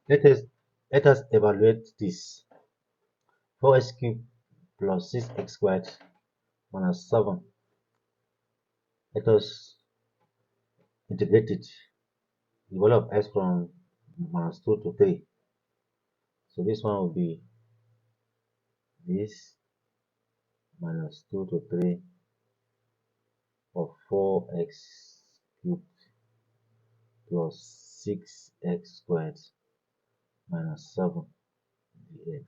Let us let us evaluate this. 4x cubed plus 6x squared minus 7. Let us integrate it. The value of x from minus 2 to 3. So this one will be this minus 2 to 3 of 4x cubed plus 6x squared minus 7 dx.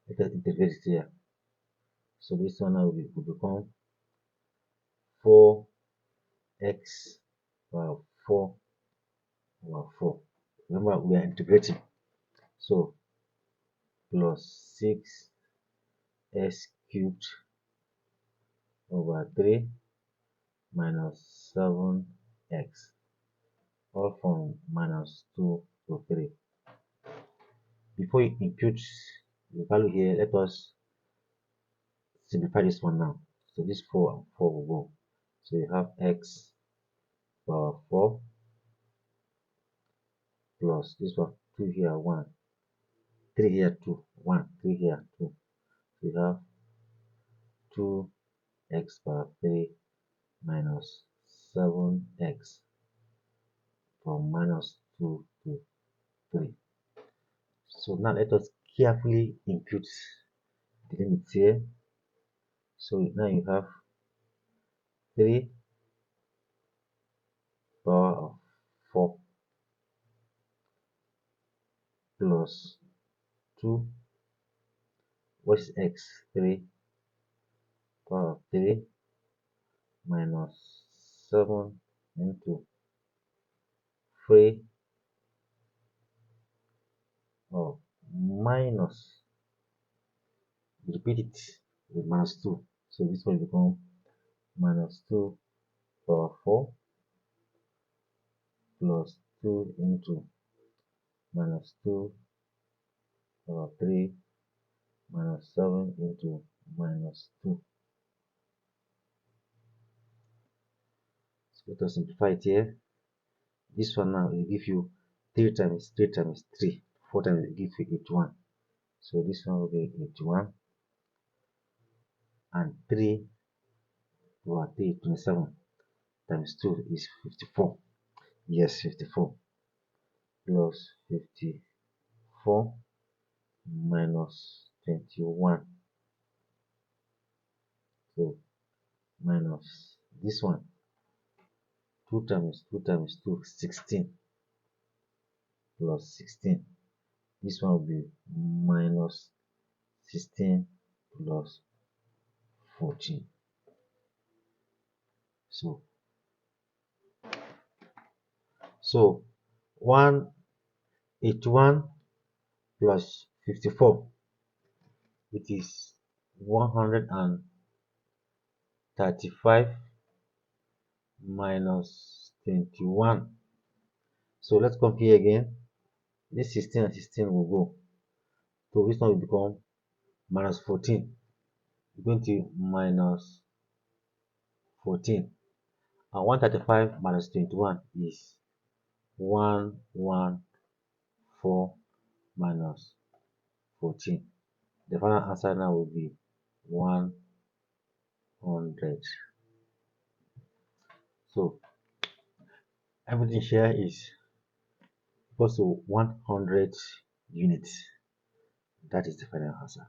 Let us integrate it here. So this one now will become 4x power 4 over 4. Remember, we are integrating. So plus 6x cubed over 3 minus 7x, all from minus 2 to 3. Before you impute the value here, let us simplify this one now. So this 4 and 4 will go. So you have x power 4 plus this one 2 here 1, 3 here 2, 1, 3 here 2. So you have 2x power 3 minus 7x from minus 2 to 3. So now let us carefully impute the limits here. So now you have 3 power of 4 plus 2, what is x? 3 power of 3 minus 7 into 3 of minus, repeat it with minus 2. So this will become minus 2 power 4 plus 2 into minus 2 power 3 minus 7 into minus 2. So let us simplify it here. This one now will give you 3 times 3 times 3. 4 times will give you 81. So this one will be 81. And 3 over 3, 27 times 2 is 54. Yes, 54 plus 54 minus 21. So minus this one, 2 times 2 times 2, 16 plus 16. This one will be minus 16 plus 14. So 181 plus 54, it is 135 minus 21. So let's compare again. This 16 and 16 will go. So this one will become minus 14. We're going to minus 14. And 135 minus 21 is 114 minus 14. The final answer now will be 100. So everything here is equals to 100 units. That is the final answer.